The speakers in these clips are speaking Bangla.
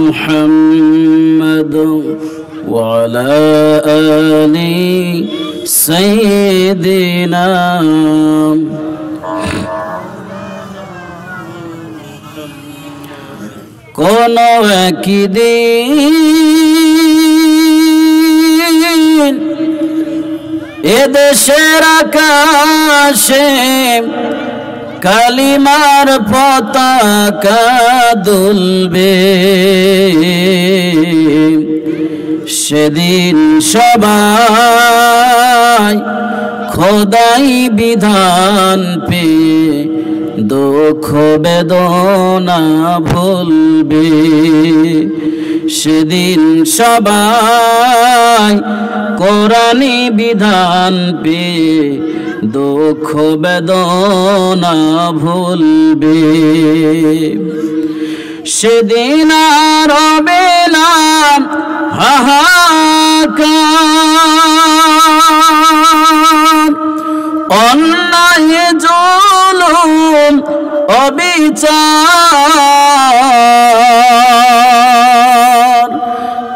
محمد وعلى آل سيدنا কোন একদিন এদেশের আকাশে কালিমার পতাকা দুলবে, সেদিন সবাই খোদাই বিধান পেয়ে দুঃখ বেদনা ভুলবে। সেদিন সবাই কোরআনি বিধান পেয়ে দুঃখ বেদনা ভুলবে। সেদিন আর হবে না হাহাকার, অন্যায় জুলুম অবিচার,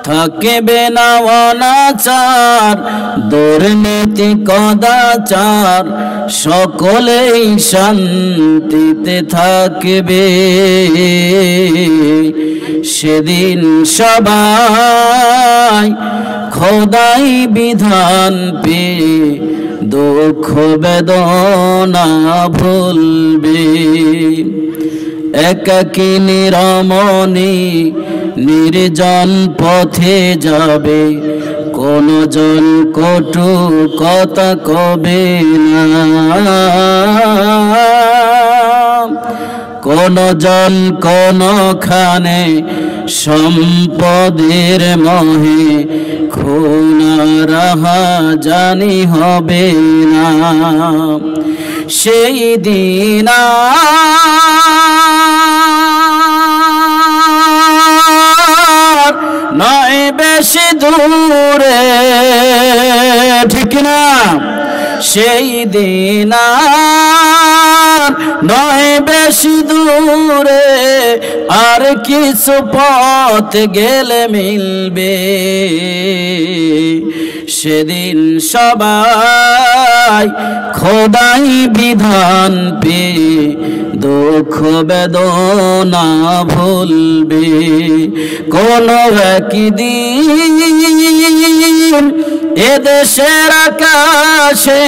থাকবে না অনাচার দুর্নীতি কদাচার, সকলেই শান্তিতে থাকবে। সেদিন সবাই খোদাই বিধান পেয়ে দুঃখ বেদনা ভুলবে। একাকী নিরমণি নির্জন পথে যাবে, কোন জন কটু কথা কবে না, কোন জন কোনখানে সম্পদের মোহে খুন রাহা জানি হবে না। সেই দিন নয় বেশি দূরে, ঠিক না? সেই দিন নয় বেশি দূরে, আর কিছু পথ গেলে মিলবে। সেদিন সবাই খোদাই বিধান পেয়ে দুঃখ বেদনা ভুলবে। কোন একদিন এদেশের আকাশে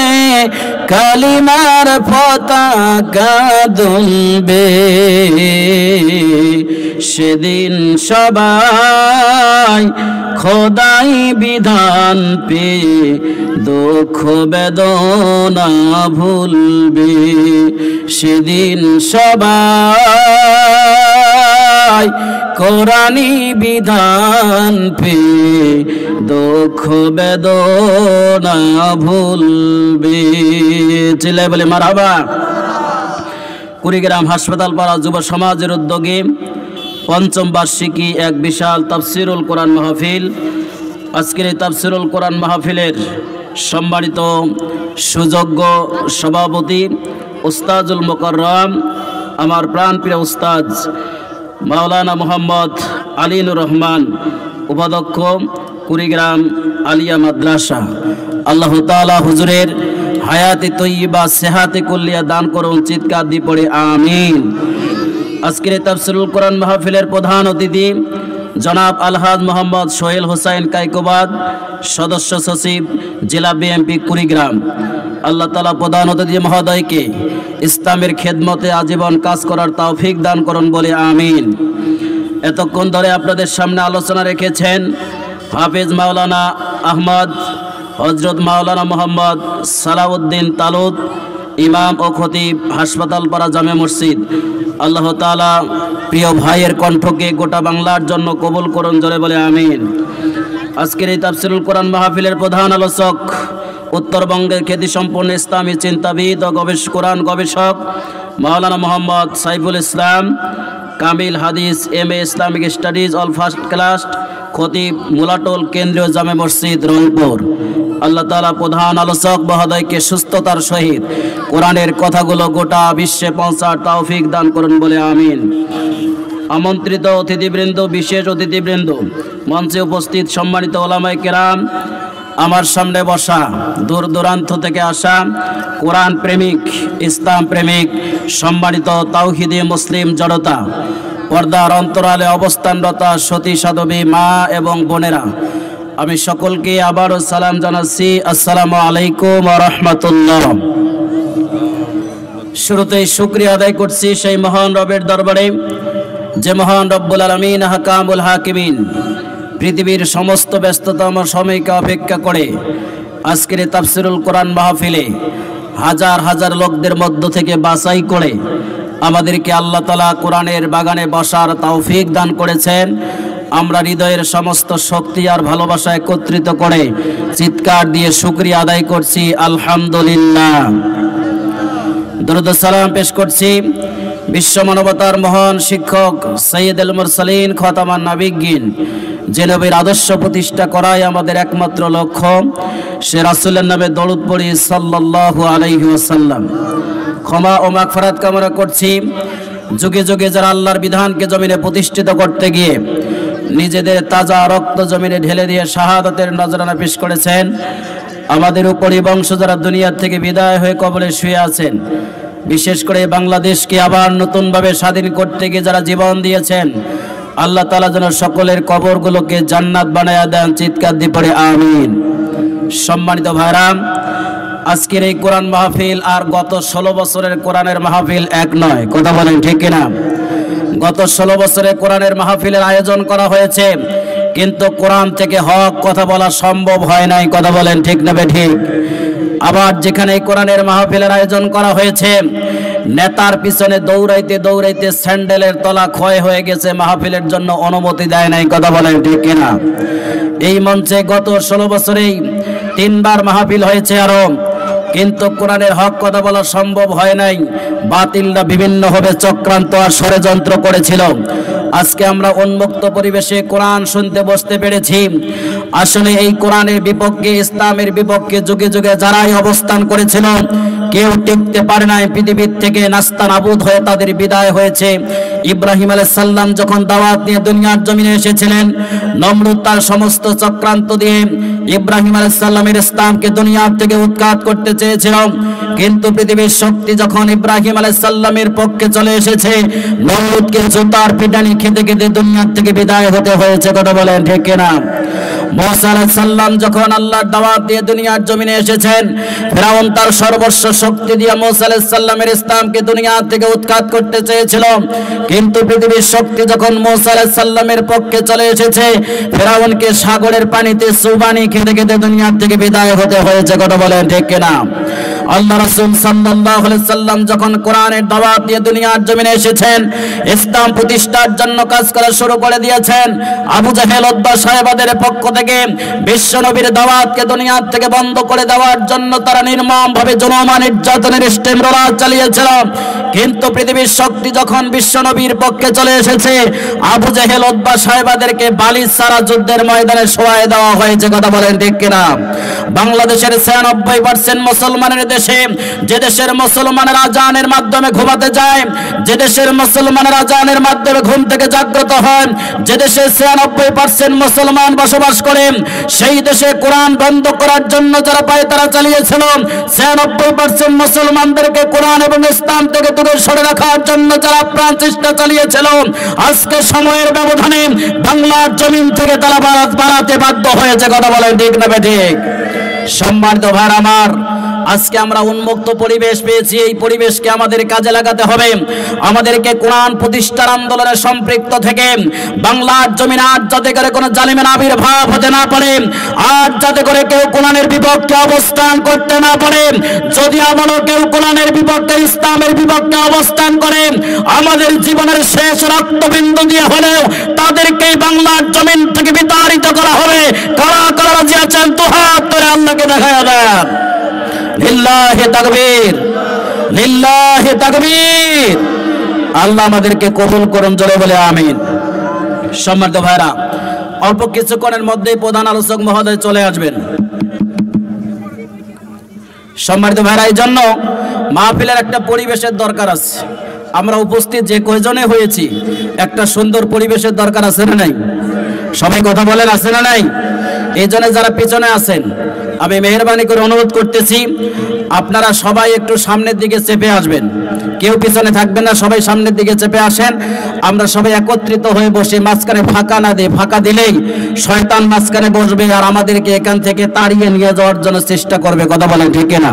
কালিমার পতাকা দুলবে, সেদিন সবাই খোদাই বিধান পেয়ে দুঃখ বেদনা ভুলবে। সেদিন সবাই কোরআনি বিধান পেয়ে দুঃখ বেদনা ভুলবে। চিল্লায় বলে মারহাবা। কুড়িগ্রাম হাসপাতাল পাড়া যুব সমাজের উদ্যোগে পঞ্চম বার্ষিকী এক বিশাল তাফসিরুল কোরআন মাহফিল। আজকের এই তাফসিরুল কোরআন মাহফিলের সম্মানিত সুযোগ্য সভাপতি উস্তাজুল মুকাররম, আমার প্রাণপ্রিয় উস্তাদ মাওলানা মোহাম্মদ আলিনুর রহমান, উপাধ্যক্ষ কুড়িগ্রাম আলিয়া মাদ্রাসা। আল্লাহ তাআলা হুজুরের হায়াতে তৈয়বা সেহাতে কুল্লিয়া দান করুন, চিৎকার দিয়ে পড়ে আমিন। আজকের তাফসিরুল কোরআন মাহফিলের প্রধান অতিথি জনাব আলহাজ মোহাম্মদ সোহেল হোসাইন কাইকোবাদ, সদস্য সচিব জেলা বিএনপি কুড়িগ্রাম। আল্লাহ তাআলা প্রধান অতিথি মহোদয়কে ইসলামের খেদমতে আজীবন কাজ করার তৌফিক দান করুন বলে আমিন। এতক্ষণ ধরে আপনাদের সামনে আলোচনা রেখেছেন হাফেজ মাওলানা আহমদ, হজরত মাওলানা মোহাম্মদ সালাউদ্দিন তালুত, ইমাম ও খতিব হাসপাতাল পাড়া জামে মসজিদ। আল্লাহ তাআলা প্রিয় ভাইয়ের কণ্ঠকে গোটা বাংলার জন্য কবুল করুন, জোরে বলে আমিন। আজকের এই তাফসিরুল কোরআন মাহফিলের প্রধান আলোচক উত্তরবঙ্গের খ্যাতিসম্পন্ন ইসলামী চিন্তাবিদ ও কোরআন গবেষক মাওলানা মোহাম্মদ সাইফুল ইসলাম, কামিল হাদিস MA Islamic studies all first class, খতিব মুলাটোল কেন্দ্রীয় জামে মসজিদ রংপুর। আল্লাহ তাআলা প্রধান আলোচক মহোদয়কে সুস্থতার সহিত কোরআনের কথাগুলো গোটা বিশ্বে পৌঁছার তৌফিক দান করুন বলে আমিন। আমন্ত্রিত অতিথিবৃন্দ, বিশেষ অতিথিবৃন্দ, মঞ্চে উপস্থিত সম্মানিত ওলামায়ে কেরাম, আমার সামনে বসা দূর দূরান্ত থেকে আসা কোরআন প্রেমিক, ইসলাম প্রেমিক, সম্মানিত তাওহীদি মুসলিম জনতা, পর্দার অন্তরালে অবস্থানরত সতী সাধবী মা এবং বোনেরা, আমি সকলকে আবারও সালাম জানাচ্ছি। আসসালামু আলাইকুম ওয়া রাহমাতুল্লাহ। শুরুতেই শুকরিয়া আদায় করছি সেই মহান রবের দরবারে, যে মহান রব্বুল আলামিন হাকামুল হাকিমিন পৃথিবীর সমস্ত ব্যস্ততম সময়কে অপেক্ষা করে আজকের তাফসিরুল কোরআন মাহফিলে হাজার হাজার লোকদের মধ্য থেকে বাছাই করে আমাদেরকে আল্লাহ তাআলা কোরআনের বাগানে বসার তৌফিক দান করেছেন। আমরা হৃদয়ের সমস্ত শক্তি আর ভালোবাসা একত্রিত করে চিৎকার দিয়ে শুকরিয়া আদায় করছি আলহামদুলিল্লাহ। দরুদ সালাম পেশ করছি বিশ্ব মানবতার মহান শিক্ষক সাইয়্যিদুল মুরসালিন খাতামান নবিয়্যিন, যে নবীর আদর্শ প্রতিষ্ঠা করাই আমাদের একমাত্র লক্ষ্য। সে রাসূলের নামে দরুদ পড়ি সাল্লাল্লাহু আলাইহি ওয়াসাল্লাম। ক্ষমা ও মাগফিরাত কামনা করছি যুগে যুগে যারা আল্লাহর বিধানকে জমিনে প্রতিষ্ঠিত করতে গিয়ে নিজেদের তাজা রক্ত জমিনে ঢেলে দিয়ে শাহাদাতের নজরানা পেশ করেছেন, আমাদের উপরই বংশ যারা দুনিয়া থেকে বিদায় হয়ে কবরে শুয়ে আছেন, বিশেষ করে বাংলাদেশকে আবার নতুনভাবে স্বাধীন করতে গিয়ে যারা জীবন দিয়েছেন, আল্লাহ তাআলা যেন সকলের কবরগুলোকে জান্নাত বানায়া দেন, চিৎকার দিয়ে পড়ে আমিন। সম্মানিত ভাইরা, আজকের এই কোরআন মাহফিল আর গত 16 বছরের কোরআনের মাহফিল এক নয়, কথা বলেন ঠিক কিনা? গত 16 বছরে কোরআনের মাহফিলের আয়োজন করা হয়েছে, কিন্তু কোরআন থেকে হক কথা বলা সম্ভব হয় নাই, কথা বলেন ঠিক না ঠিক? আবার যেখানে কোরআনের মাহফিলের আয়োজন করা হয়েছে, নেতার পিছনে দৌড়াইতে দৌড়াইতে স্যান্ডেলের তলা ক্ষয় হয়ে গেছে, মাহফিলের জন্য অনুমতি দেয় নাই, কথা বলেন ঠিক কিনা? এই মঞ্চে গত 16 বছরেই 3 বার মাহফিল হয়েছে আরো, কিন্তু কোরআনের হক কথা বলা সম্ভব হয় নাই। বাতিলরা বিভিন্নভাবে চক্রান্ত আর ষড়যন্ত্র করেছিল। আজকে আমরা উন্মুক্ত পরিবেশে কোরআন শুনতে বসতে পেরেছি। আসলে এই কোরআনের বিপক্ষে, ইসলামের বিপক্ষে যুগে যুগে যারাই অবস্থান করেছিল, কেউ টিকতে পারে নাই, পৃথিবীর থেকে নাস্তানাবুদ হয়ে তাদের বিদায় হয়েছে। ইব্রাহিম আলাইহিস সালাম যখন দাওয়াত নিয়ে দুনিয়ার জমিনে এসেছিলেন, নমরুদ তার সমস্ত চক্রান্ত দিয়ে ইব্রাহিম আলাইহিস সালামের ইসলামকে দুনিয়ার থেকে উৎখাত করতে চেয়েছিল, কিন্তু পৃথিবীর শক্তি যখন ইব্রাহিম আলাইহিস সালামের পক্ষে চলে এসেছে, নমরুদকে জুতার পিটানি খেতে খেতে দুনিয়ার থেকে বিদায় হতে হয়েছে, কথা বলেন ঠিক কিনা? মুসা আলাইহিস সালাম যখন আল্লাহর দাওয়াত দিয়ে দুনিয়ার জমিনে এসেছেন, ফিরআউন তার সর্বস্ব শক্তি দিয়ে মুসা আলাইহিস সালামের ইসলামকে দুনিয়া থেকে উৎখাত করতে চেয়েছিল, কিন্তু পৃথিবীর শক্তি যখন মুসা আলাইহিস সালামের পক্ষে চলে এসেছে, ফিরআউনকে সাগরের পানিতে চুবানি খেতে খেতে দুনিয়া থেকে বিদায় হতে হয়েছে, কথা বলেন ঠিক কিনা? আল্লাহ রাসূল সাল্লাল্লাহু আলাইহি সাল্লাম যখন কোরআনের দাওয়াত দিয়ে দুনিয়ার জমিনে এসেছেন, ইসলাম প্রতিষ্ঠার জন্য কাজ করা শুরু করে দিয়েছেন, আবু জাহেল, উতবা, সাহেবাদের পক্ষ থেকে বিশ্ব নবীর দাওয়াতকে দুনিয়া থেকে বন্ধ করে দেওয়ার জন্য তারা নির্মমভাবে জুলুম আর নির্যাতনের স্টেমরোলার চালিয়েছিল, কিন্তু পৃথিবীর শক্তি যখন বিশ্ব নবীর পক্ষে চলে এসেছে, আবু জাহেল, উতবা, সাহেবাদেরকে বালিশ ছাড়া যুদ্ধের ময়দানে শোয়ায় দেওয়া হয়েছে, কথা বলেন ঠিক কিনা? বাংলাদেশের 96% মুসলমানের দেশে, যে দেশের মুসলমানেরা আযানের মাধ্যমে ঘুমাতে যায়, যে দেশের মুসলমানেরা আযানের মাধ্যমে ঘুম থেকে জাগ্রত হয়, যে দেশে 96% মুসলমান বসবাস করে, সেই দেশে কোরআন বন্ধ করার জন্য যারা পায়তারা চালিয়েছিল, 96% মুসলমানদেরকে কোরআন এবং ইসলাম থেকে দূরে সরে রাখার জন্য যারা প্রাণ চেষ্টা চালিয়েছিল, আজকে সময়ের ব্যবধানে বাংলার জমিন থেকে তারা বাড়াতে বাধ্য হয়েছে, কথা বলেন ঠিক না ঠিক? সম্মানিত ভাই আমার, আজকে আমরা উন্মুক্ত পরিবেশ পেয়েছি, এই পরিবেশকে আমাদের কাজে লাগাতে হবে। আমাদেরকে কোরআন প্রতিষ্ঠার আন্দোলনে সম্পৃক্ত থেকে বাংলার জমিনে আজ যাতে করে কোনো জালিমের আবির্ভাব হতে না পারে, আজ যাতে করে কেউ কোরআনের বিপক্ষে অবস্থান করতে না পারে। যদি আমারও কেউ কোরআনের বিপক্ষে, ইসলামের বিপক্ষে অবস্থান করে, আমাদের জীবনের শেষ রক্তবিন্দু দিয়ে হলেও তাদেরকে বাংলার জমিন থেকে বিতাড়িত করা হবে। কারা কারা রাজি আছেন? দুহাত ধরে আল্লাহকে দেখায়া দেন। লিল্লাহি তাকবীর, লিল্লাহি তাকবীর। আল্লাহ আমাদেরকে কবুল করুন, জোরে বলে আমিন। সম্মানিত ভাইরা, অল্প কিছুক্ষণের মধ্যেই প্রধান আলোচক মহোদয় চলে আসবেন। সম্মানিত ভাইরা, এই জন্য মাহফিলের একটা পরিবেশের দরকার আছে। আমরা উপস্থিত যে কয়জনে হয়েছি একটা সুন্দর পরিবেশের দরকার আছে না নাই? সবাই কথা বলেন, আছে না নাই? এই জন্য যারা পিছনে আছেন আমি মেহেরবানি করে অনুরোধ করতেছি আপনারা সবাই একটু সামনের দিকে চেপে আসবেন, কেউ পিছনে থাকবেন না, সবাই সামনের দিকে চেপে আসেন। আমরা সবাই একত্রিত হয়ে বসে মাঝখানে ফাঁকা না দিয়ে, ফাঁকা দিলেই শয়তান মাঝখানে বসবে আর আমাদেরকে এখান থেকে তাড়িয়ে নিয়ে যাওয়ার জন্য চেষ্টা করবে। কথা বলেন ঠিক না?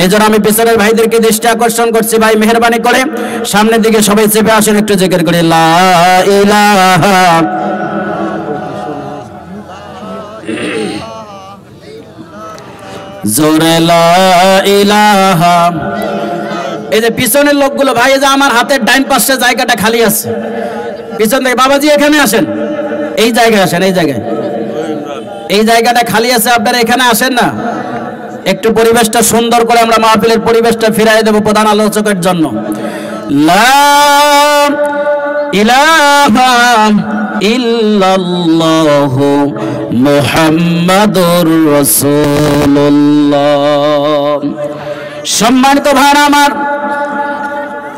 এই জন্য আমি পিছনের ভাইদেরকে দৃষ্টি আকর্ষণ করছি, ভাই মেহেরবানি করে সামনের দিকে সবাই চেপে আসেন, একটু জিকির করে লা ইলাহা জোরে লা ইলাহা। এই যে পিছনের লোকগুলো ভাই, এই যে আমার হাতের ডাইন পাশে জায়গাটা খালি আছে, পিছন থেকে বাবাজি এখানে আসেন, এই জায়গায় আসেন, এই জায়গাটা খালি আছে, আপনারা এখানে আসেন না? একটু পরিবেশটা সুন্দর করে আমরা মাহফিলের পরিবেশটা ফিরাই দেব প্রধান আলোচকের জন্য। লা ইলাহা ইল্লাল্লাহু মুহাম্মাদুর রাসূলুল্লাহ। সম্মানিত ভাইরা আমার,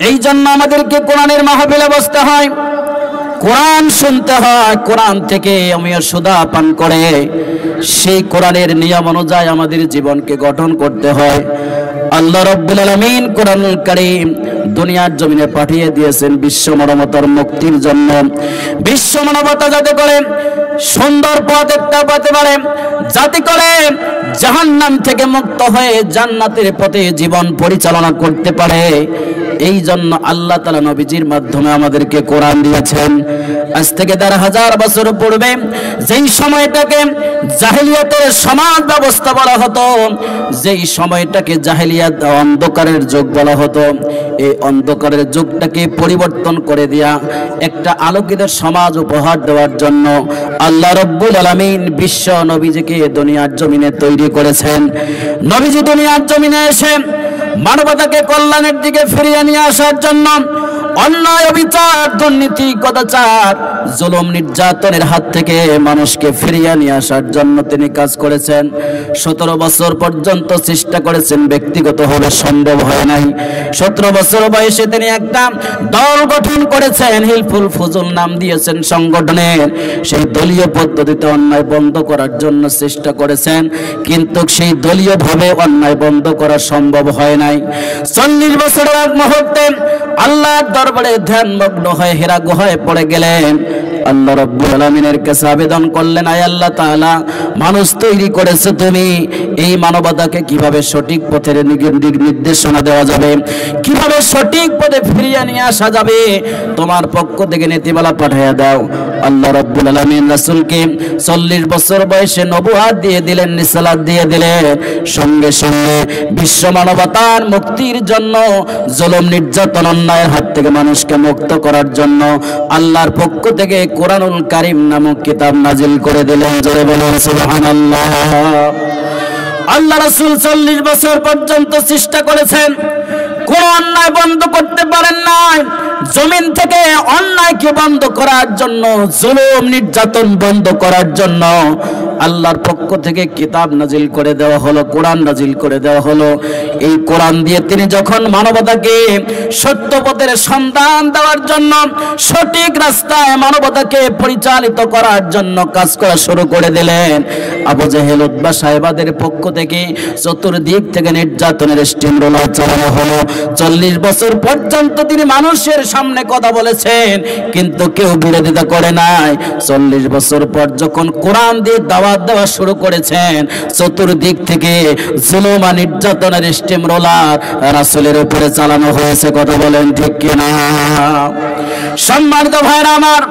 এই জন্য আমাদেরকে কোরআনের মাহফিলে বসতে হয়, কোরআন শুনতে হয়, কোরআন থেকে আমিও সুধা পান করে সেই কোরআনের নিয়ম অনুযায়ী আমাদের জীবনকে গঠন করতে হয়। আল্লাহ রাব্বুল আলামিন কোরআনুল কারীম দুনিয়ার জমিনে পাঠিয়ে দিয়েছেন বিশ্ব মানবতার মুক্তির জন্য। বিশ্ব মানবতা যাতে করে সুন্দর পথ একটা পেতে পারে, যাতে করে জাহান্নাম থেকে মুক্ত হয়ে জান্নাতের পথে জীবন পরিচালনা করতে পারে, এই জন্য আল্লাহ তাআলা নবীজির মাধ্যমে আমাদেরকে কোরআন দিয়েছেন। আজ থেকে ১,৫০০ বছর পূর্বে যেই সময়টাকে জাহেলিয়াতের সমাজ ব্যবস্থা বলা হতো, যেই সময়টাকে জাহেলিয়াত অন্ধকারের যুগ বলা হতো, এই অন্ধকারের যুগটাকে পরিবর্তন করে দেয়া একটা আলোকিত সমাজ উপহার দেওয়ার জন্য আল্লাহ রাব্বুল আলামিন বিশ্ব নবীজিকে দুনিয়ার জমিনে তৈরি করেছেন। নবীজি দুনিয়ার জমিনে এসে মানবতাকে কল্যাণের দিকে ফিরিয়ে নিয়ে আসার জন্য অন্যায়, অবিচার, দুর্নীতি, কদাচার, জুলুম, নির্যাতনের হাত থেকে মানুষকে ফিরিয়ে নিয়ে আসার জন্য তিনি কাজ করেছেন। 17 বছর পর্যন্ত চেষ্টা করেছেন, ব্যক্তিগতভাবে সম্ভব হয় নাই। 17 বছর বয়সে তিনি একটা দল গঠন করেছেন, হিলফুল ফুজুল নাম দিয়েছেন সংগঠনের। সেই দলীয় পদ্ধতিতে অন্যায় বন্ধ করার জন্য চেষ্টা করেছেন, কিন্তু সেই দলীয়ভাবে অন্যায় বন্ধ করা সম্ভব হয় নাই। 40 বছরের এক মুহূর্তে আল্লাহর দরবারে ধ্যানমগ্ন হয়ে হেরা গুহায় পড়ে গেলেন। আল্লাহ রাব্বুল আলামিনের কাছে আবেদন করলেন, আয় আল্লাহ তাআলা, মানুষ তৈরি করেছে তুমি, এই মানবতাকে কিভাবে সঠিক পথের নির্দেশনা দেওয়া যাবে, কিভাবে সঠিক পথে ফিরিয়ে নিয়ে আসা যাবে, তোমার পক্ষ থেকে নীতিমালা পাঠিয়ে দাও। আল্লাহ রাব্বুল আলামিন রাসূলকে 40 বছর বয়সে নবুয়ত দিয়ে দিলেন, রিসালাত দিয়ে দিলেন। সঙ্গে সঙ্গে বিশ্ব মানবতার মুক্তির জন্য, জুলুম, নির্যাতন, অন্যায়ের হাত থেকে মানুষকে মুক্ত করার জন্য আল্লাহর পক্ষ থেকে কোরআনুল কারীম নামক কিতাব নাজিল করে দিলেন। জোরে বলুন সুবহানাল্লাহ। আল্লাহ রাসূল 40 বছর পর্যন্ত চেষ্টা করেছেন, কোন অন্যায় বন্ধ করতে পারেন নাই। জমিন থেকে অন্যায়কে বন্ধ করার জন্য, জুলুম, নির্যাতন বন্ধ করার জন্য আল্লাহর পক্ষ থেকে কিতাব নাজিল করে দেওয়া হলো, কোরআন নাজিল করে দেওয়া হলো। এই কোরআন দিয়ে তিনি যখন মানবতাকে সত্য পথের সন্ধান দেওয়ার জন্য, সঠিক রাস্তায় মানবতাকে পরিচালিত করার জন্য কাজ করা শুরু করে দিলেন, আবু জেহেল, উতবা সাহেবাদের পক্ষ থেকে চতুর্দিক থেকে নির্যাতনের স্টিম রোলার চালানো হলো। 40 বছর পর্যন্ত তিনি মানুষের সামনে কথা বলেছেন, কিন্তু কেউ বিরোধিতা করে নাই। 40 বছর পর যখন কোরআন দিয়ে দাওয়াত দেওয়া শুরু করেছেন, চতুর্দিক থেকে জুলুম আর নির্যাতনের স্টিম রোলার রাসূলের উপরে চালানো হয়েছে। কথা বলেন ঠিক কিনা? সম্মানিত ভাইরা আমার,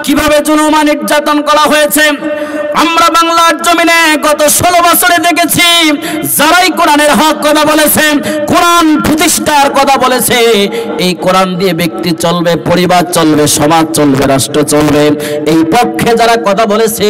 কিভাবে জুলুম আর নির্যাতন করা হয়েছে আমরা বাংলার জমিনে গত 16 বছরে দেখেছি। যারাই কোরআনের হক কথা বলেছে, কোরআন প্রতিষ্ঠার কথা বলেছে, এই কোরআন দিয়ে ব্যক্তি চলবে, পরিবার চলবে, সমাজ চলবে, রাষ্ট্র চলবে, এই পক্ষে যারা কথা বলেছে,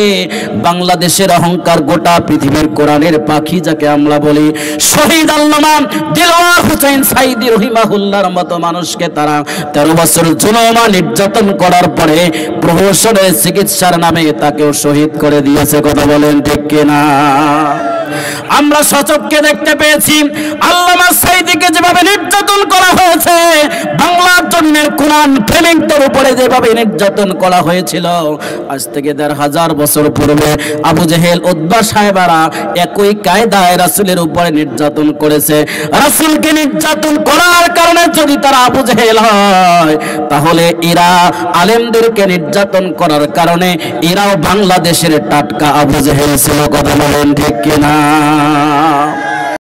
বাংলাদেশের অহংকার, গোটা পৃথিবীর কোরআনের পাখি যাকে আমরা বলি, শহীদ আল্লামা দিলওয়ার হোসেন সাইদি রহিমাহুল্লাহর মতো মানুষকে তারা 13 বছর জুলুম আর নির্যাতন করার পরে প্রহসনের চিকিৎসার নামে তাকেও শহীদ করে দিয়েছে। কথা বলেন ঠিক কিনা? আমরা সচক্ষে দেখতে পেয়েছি আল্লামা সাঈদীকে যেভাবে নির্যাতন করা হয়েছে, বাংলার জমিনের কোরআন প্রেমিকদের উপরে যেভাবে নির্যাতন করা হয়েছিল, আজ থেকে ১৫০০ বছর পূর্বে আবু জেহেল উতবা সাহেবারা একই কায়দায় রাসূলের উপরে নির্যাতন করেছে। রাসূলকে নির্যাতন করার কারণে যদি তারা আবু জেহেল হয়, তাহলে এরা আলেমদেরকে নির্যাতন করার কারণে এরাও বাংলাদেশের টাটকা আবু জেহেল ছিল। কথা বলেন ঠিক কিনা?